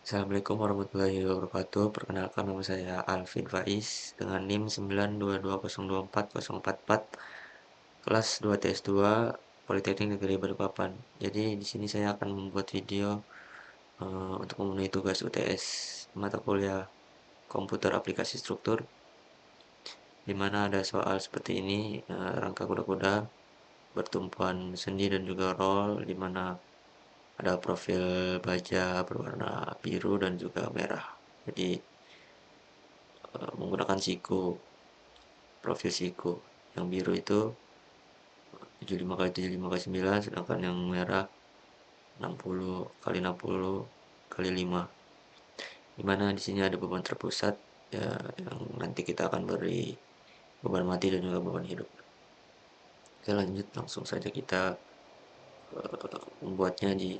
Assalamualaikum warahmatullahi wabarakatuh. Perkenalkan nama saya Alvin Faiz dengan NIM 922024044, kelas 2 TS2 Politeknik Negeri Balikpapan. Jadi di sini saya akan membuat video untuk memenuhi tugas UTS mata kuliah Komputer Aplikasi Struktur, di mana ada soal seperti ini, rangka kuda-kuda, pertumbuhan sendi dan juga roll, di mana ada profil baja berwarna biru dan juga merah. Jadi menggunakan siku, profil siku. Yang biru itu 75 kali 75 kali 9, sedangkan yang merah 60 kali 60 kali 5. Dimana di sini ada beban terpusat ya, yang nanti kita akan beri beban mati dan juga beban hidup. Oke, lanjut langsung saja kita membuatnya di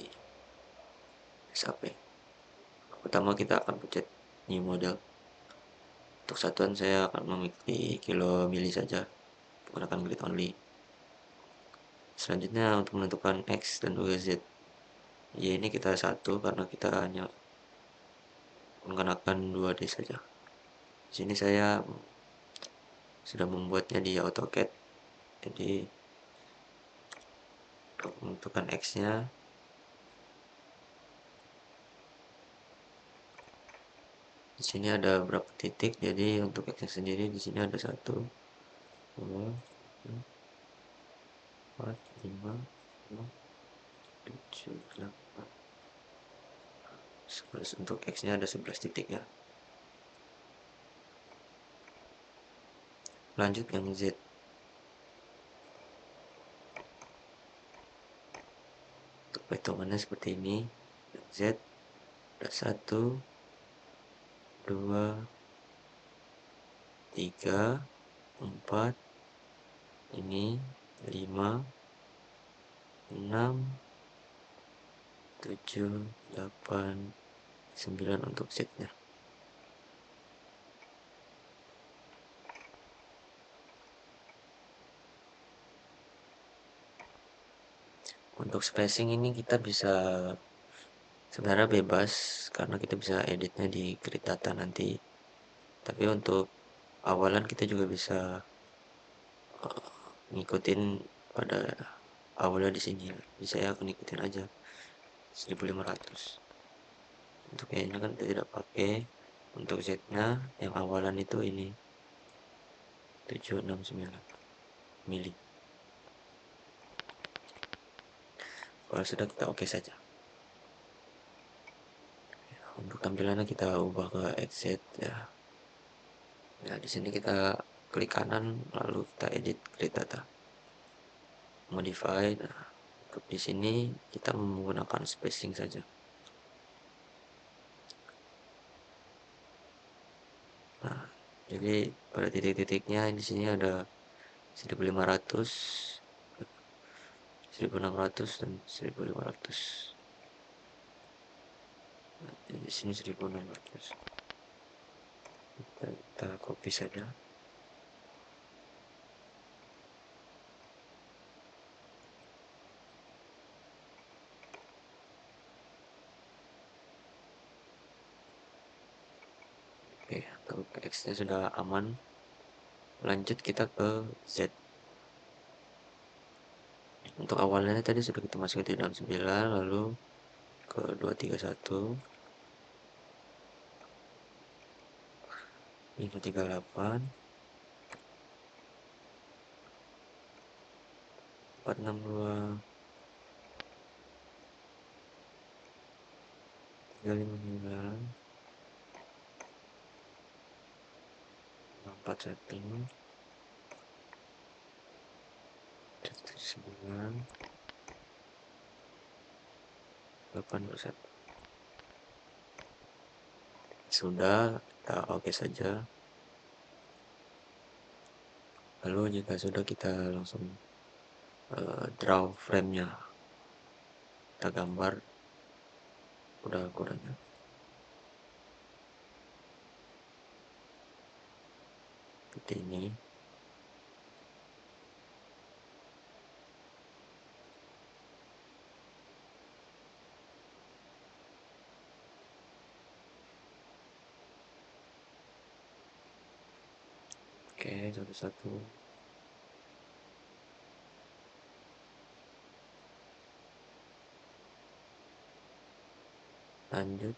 SAP. Pertama kita akan pencet new model. Untuk satuan saya akan mengikuti kilo mili saja, menggunakan grid only. Selanjutnya untuk menentukan X dan juga Z. Y ini kita satu karena kita hanya menggunakan 2D saja. Di sini saya sudah membuatnya di AutoCAD. Jadi untuk menentukan X-nya, di sini ada berapa titik. Jadi untuk X-nya sendiri di sini ada 1, 2, 4, 5, 6, 7, 8, 11. Untuk X-nya ada 11 titik ya. Lanjut yang Z. Untuk perhitungannya seperti ini. Yang Z ada 1, 2, 3, 4, ini 5, 6, 7, 8, 9 untuk Z-nya. Untuk spacing ini kita bisa sebenarnya bebas karena kita bisa editnya di grid data nanti. Tapi untuk awalan kita juga bisa ngikutin pada awalnya di sini. Jadi saya akan ikutin aja 1500. Untuk yang ini kan kita tidak pakai. Untuk Z-nya yang awalan itu ini 769 mili. Kalau sudah kita oke saja. Untuk tampilannya kita ubah ke XZ ya. Ya di sini kita klik kanan lalu kita edit grid data. Modify. Nah, untuk di sini kita menggunakan spacing saja. Nah, jadi pada titik-titiknya di sini ada 1500, 1600 dan 1500. Nah, di sini 1600. Kita copy saja. Oke, untuk X-nya sudah aman. Lanjut kita ke Z. Untuk awalnya tadi sudah kita masukin di dalam 9, lalu ke 231, 538, 462, 359, 41, 79, 81. Sudah, kita oke saja. Lalu jika sudah kita langsung draw frame-nya. Kita gambar kuda-kudanya. Seperti ini. Oke, satu-satu. Lanjut.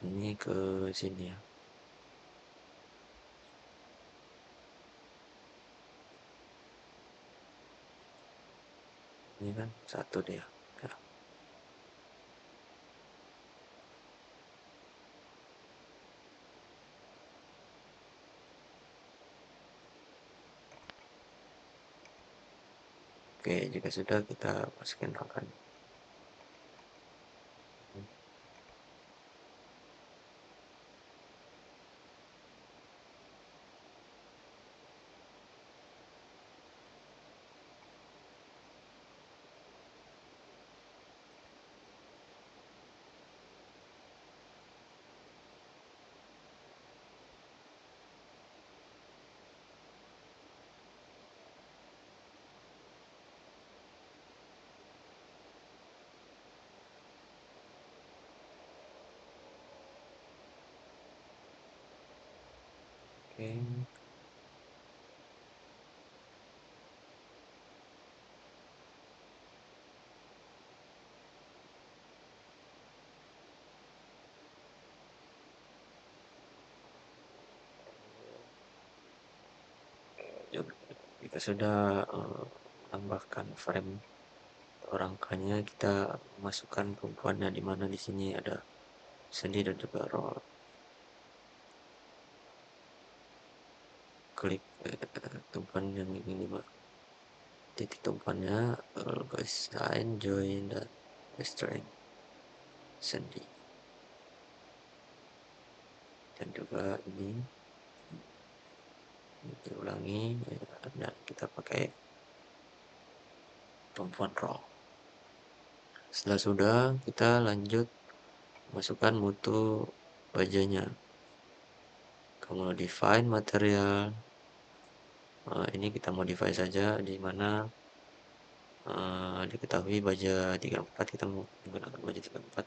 Ini ke sini ya. Ini kan satu dia. Ya. Oke, jika sudah kita masukin angkanya. Oke, jika sudah tambahkan frame rangkanya, kita masukkan tumpuannya di mana di sini ada sendi dan juga roll. Klik tumpuan yang ini, titik tumpuannya, guys, sign, join, dan restrain sendi. Dan juga ini diulangi, dan kita pakai tumpuan roll. Setelah sudah, kita lanjut masukkan mutu bajanya. Kamu define material, ini kita modify saja, di mana diketahui baja 34, kita menggunakan baja 34.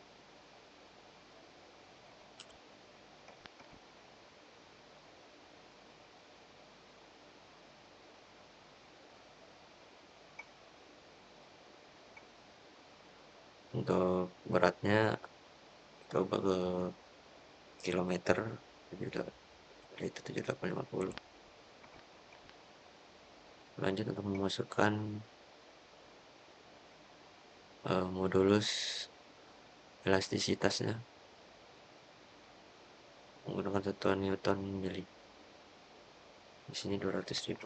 Untuk beratnya kita ubah ke kilometer, itu 7850. Lanjut untuk memasukkan modulus elastisitasnya menggunakan satuan Newton mili. Di sini 200.000.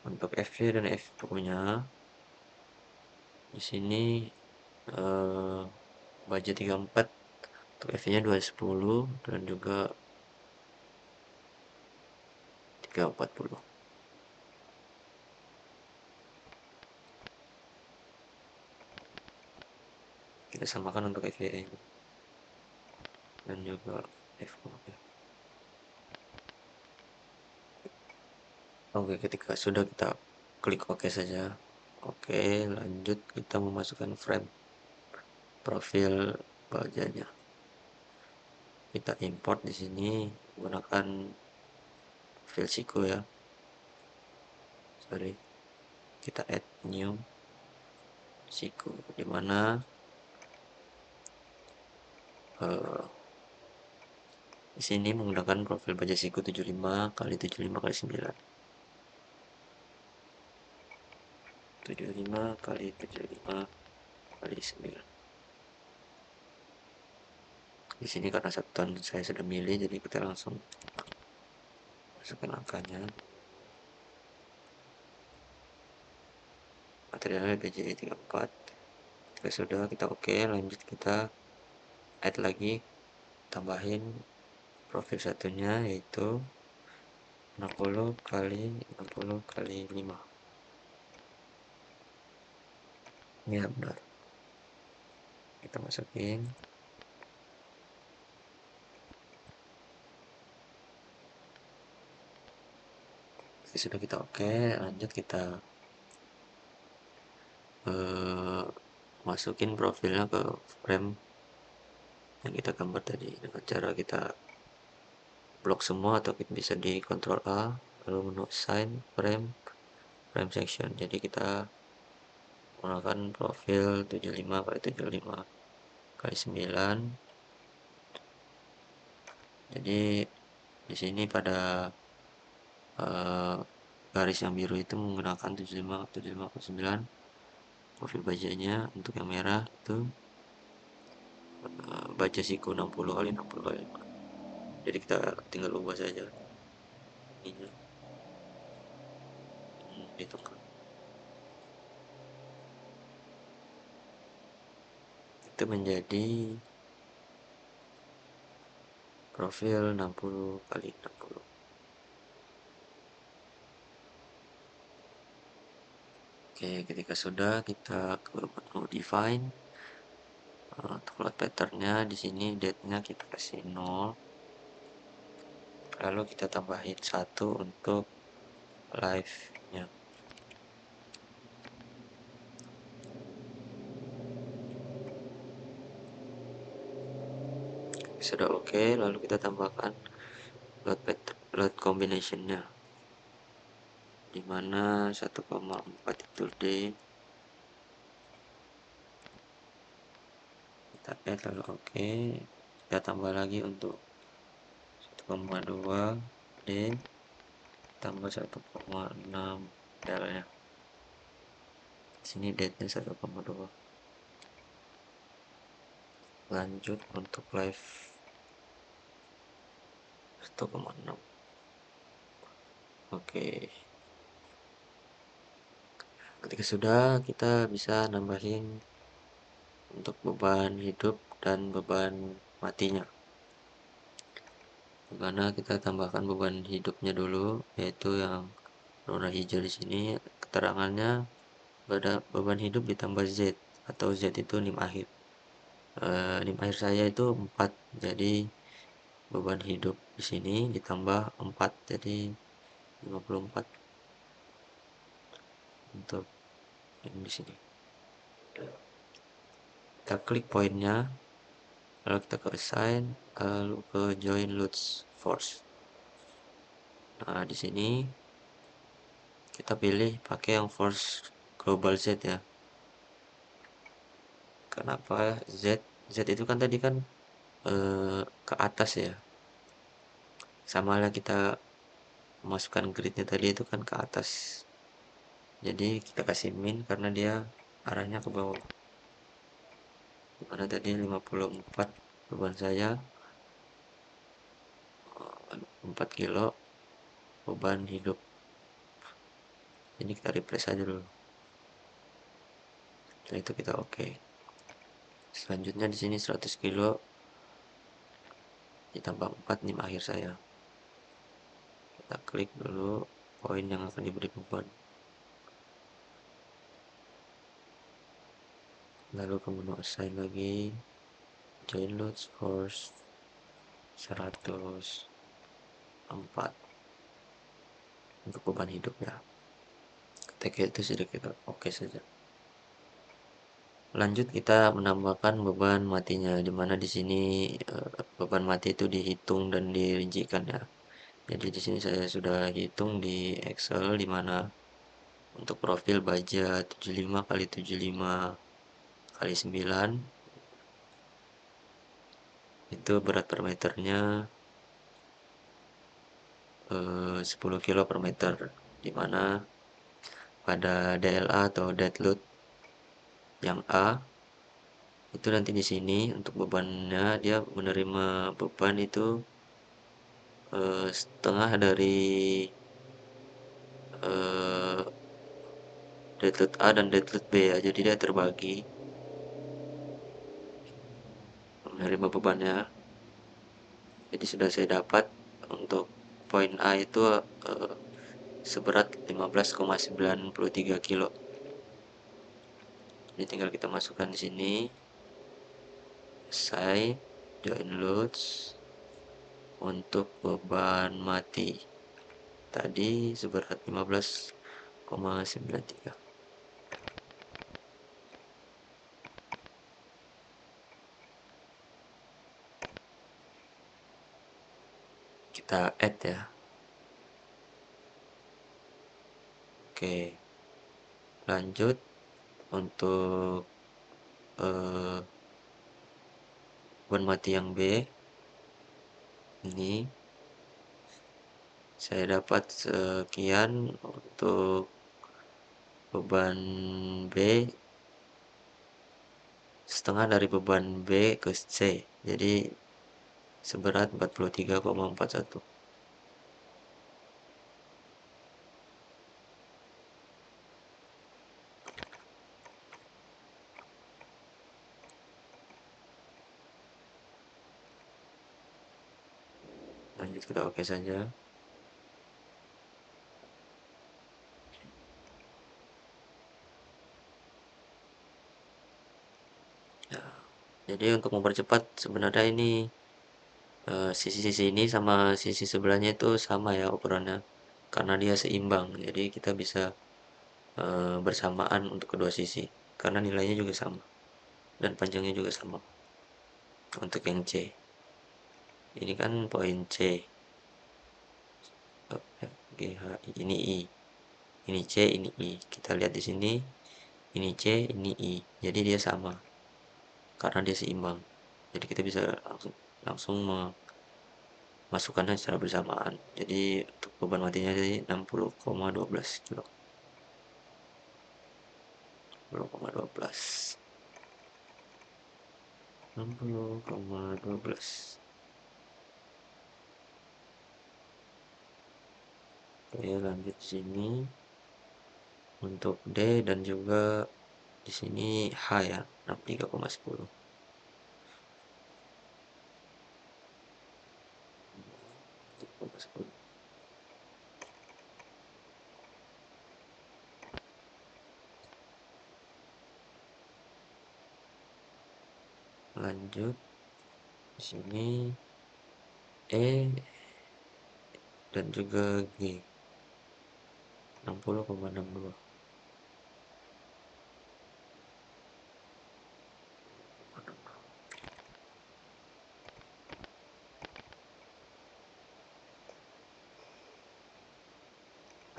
Untuk FV dan FO-nya di sini baja 34, untuk FV-nya 210 dan juga 340. Kita samakan untuk FVA dan juga FO. Oke, ketika sudah, kita klik OK saja. Oke, lanjut kita memasukkan frame profil bajanya. Kita import di sini menggunakan file siku ya. Sorry. Kita add new siku, di mana di sini menggunakan profil baja siku 75 kali 75 kali 9. 75 kali 75 kali 9. Di sini karena satuan saya sudah milih, jadi kita langsung masukkan angkanya. Materialnya BJE 34. Jika sudah, kita oke, lanjut kita add lagi, tambahin profil satunya, yaitu 60 kali 60 kali 5. Ya, benar. Kita masukin. Sudah, kita oke, lanjut kita masukin profilnya ke frame yang kita gambar tadi dengan cara kita blok semua, atau kita bisa di Ctrl A lalu menu assign frame section. Jadi kita menggunakan profil 75 kali 75 kali 9. Jadi di sini pada garis yang biru itu menggunakan 75 kali 9. Profil bajanya untuk yang merah itu baja siku 60 kali 60 kali 5. Jadi kita tinggal ubah saja ini ditunggu. Itu menjadi profil 60 kali 60. Oke, ketika sudah, kita ke menu define. Untuk load patternnya di sini date-nya kita kasih 0. Lalu kita tambahin 1 untuk live-nya. Sudah oke, lalu kita tambahkan load combination-nya, dimana 1,4 itu D. Kita add lalu oke. Kita tambah lagi untuk 1,2 D tambah 1,6 L nya. Sini date-nya 1,2. Lanjut untuk live 1,6. Oke. Ketika sudah, kita bisa nambahin untuk beban hidup dan beban matinya. Dimana kita tambahkan beban hidupnya dulu, yaitu yang warna hijau di sini. Keterangannya beban hidup ditambah Z, atau Z itu nim akhir. Nim akhir saya itu 4, jadi beban hidup di sini ditambah 4, jadi 54 untuk yang di sini. Kita klik poinnya, lalu kita ke assign, lalu ke join loads force. Nah, di sini kita pilih pakai yang force global Z ya. Kenapa Z? Z itu kan tadi kan ke atas ya. Sama lah kita masukkan gridnya tadi itu kan ke atas. Jadi kita kasih min karena dia arahnya ke bawah. Dimana tadi 54 beban saya 4 kilo beban hidup. Ini kita replace aja dulu. Setelah itu kita oke. Selanjutnya di sini 100 kilo ditambah 4 nim akhir saya. Kita klik dulu poin yang akan diberi beban. Lalu ke menu assign lagi, join loads force 104 untuk beban hidup ya. Ketika itu sudah kita oke saja. Lanjut kita menambahkan beban matinya, dimana di sini beban mati itu dihitung dan dirincikan ya. Jadi di sini saya sudah hitung di Excel, dimana untuk profil baja 75 kali 75 kali 9 itu berat per meternya 10 kilo per meter, dimana pada DLA atau dead load yang A itu nanti di sini untuk bebannya dia menerima beban itu setengah dari eh, dead load A dan dead load B ya, jadi dia terbagi menerima bebannya. Jadi sudah saya dapat untuk poin A itu seberat 15,93 kilo. Jadi tinggal kita masukkan di sini, saya join loads untuk beban mati tadi seberat 15,93. kita add ya. Oke, lanjut untuk eh, beban mati yang B ini saya dapat sekian untuk beban B, setengah dari beban B ke C, jadi seberat 43,41. Lanjut kita oke saja. Ya, jadi untuk mempercepat sebenarnya ini sisi-sisi ini sama sisi sebelahnya itu sama ya ukurannya karena dia seimbang, jadi kita bisa bersamaan untuk kedua sisi karena nilainya juga sama dan panjangnya juga sama. Untuk yang C ini kan poin C, F, G, H, I, ini C, ini I. Kita lihat di sini, ini C, ini I. Jadi dia sama karena dia seimbang. Jadi kita bisa langsung langsung memasukkannya secara bersamaan. Jadi untuk beban matinya jadi 60,12 kilo. 60,12. 60,12. Oke, lanjut sini untuk D dan juga di sini H ya, 63,10. Lanjut di sini E dan juga G, 60,62.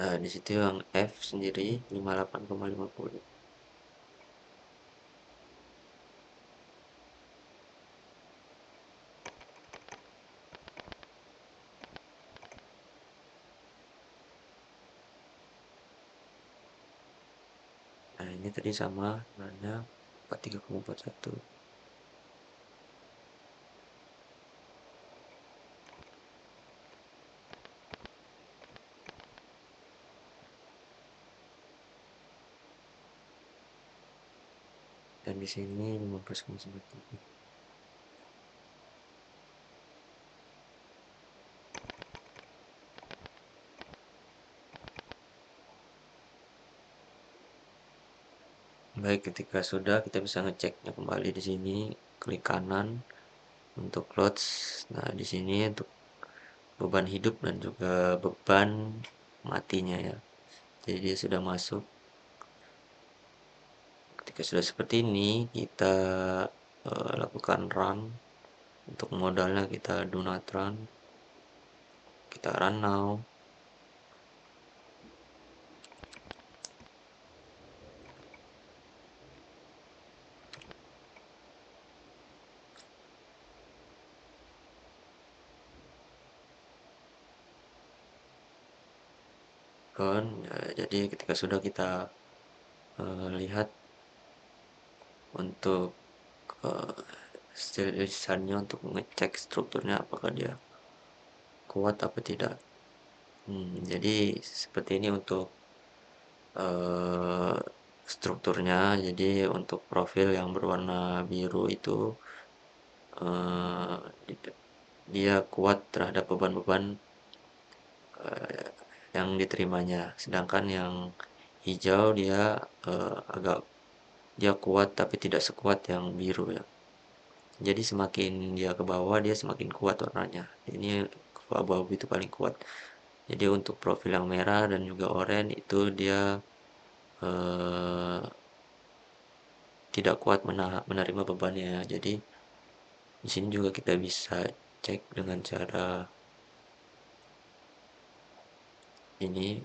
Nah, di situ yang F sendiri 58,50. Nah, ini tadi sama nilainya 43,41. Dan di sini 15,93. Baik, ketika sudah kita bisa ngeceknya kembali di sini, klik kanan untuk loads. Nah, di sini untuk beban hidup dan juga beban matinya ya. Jadi dia sudah masuk. Ketika sudah seperti ini, kita lakukan run. Untuk modalnya kita do not run. Kita run now. Ya, jadi ketika sudah kita lihat untuk uh, stilisannya untuk mengecek strukturnya apakah dia kuat apa tidak. Jadi seperti ini untuk uh, strukturnya. Jadi untuk profil yang berwarna biru itu uh, dia kuat terhadap beban-beban uh, yang diterimanya, sedangkan yang hijau dia agak dia kuat tapi tidak sekuat yang biru ya. Jadi semakin dia ke bawah dia semakin kuat warnanya. Ini abu-abu itu paling kuat. Jadi untuk profil yang merah dan juga oranye itu dia eh, tidak kuat menerima bebannya. Jadi di sini juga kita bisa cek dengan cara ini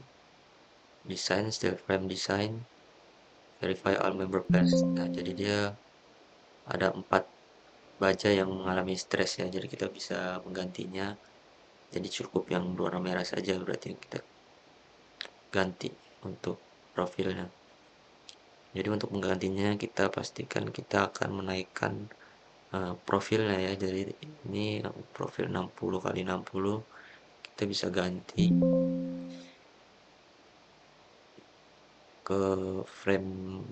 design, still frame design, verify all member pairs. Nah, jadi dia ada 4 baja yang mengalami stres ya, jadi kita bisa menggantinya. Jadi cukup yang berwarna merah saja berarti yang kita ganti untuk profilnya. Jadi untuk menggantinya kita pastikan kita akan menaikkan profilnya ya. Jadi ini profil 60 kali 60 kita bisa ganti ke frame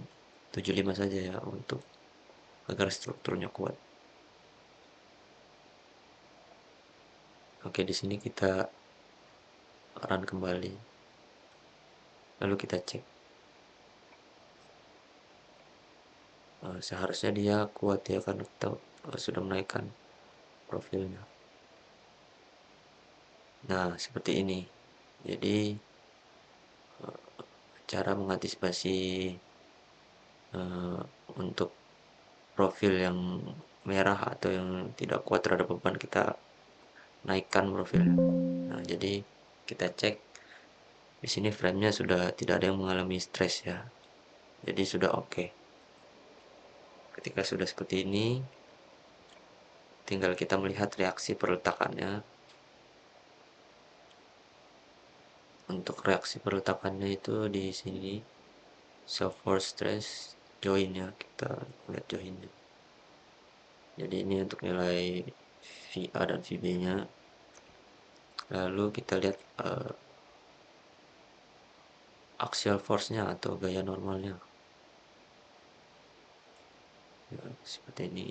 75 saja ya untuk agar strukturnya kuat. Oke, di sini kita run kembali. Lalu kita cek. Seharusnya dia kuat ya karena kita sudah menaikkan profilnya. Nah, seperti ini. Jadi cara mengantisipasi eh, untuk profil yang merah atau yang tidak kuat terhadap beban kita naikkan profilnya. Nah, jadi kita cek di sini framenya sudah tidak ada yang mengalami stres ya. Jadi sudah oke. Ketika sudah seperti ini, tinggal kita melihat reaksi perletakannya. Untuk reaksi perletakannya itu di sini soft force stress join ya, kita lihat joinnya. Jadi ini untuk nilai VA dan VB nya. Lalu kita lihat axial force nya atau gaya normalnya ya, seperti ini.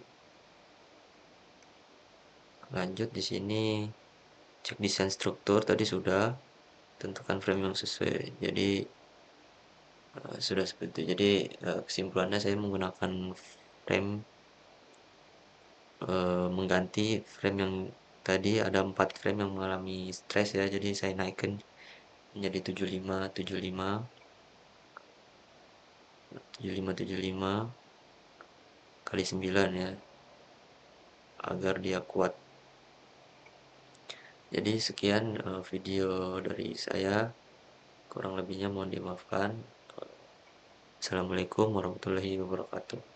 Lanjut di sini cek desain struktur, tadi sudah tentukan frame yang sesuai. Jadi sudah seperti itu. Jadi kesimpulannya saya menggunakan frame mengganti frame yang tadi ada 4 frame yang mengalami stres ya, jadi saya naikkan menjadi 75 75 75 75 kali 9 ya, agar dia kuat. Jadi sekian video dari saya, kurang lebihnya mohon dimaafkan. Assalamualaikum warahmatullahi wabarakatuh.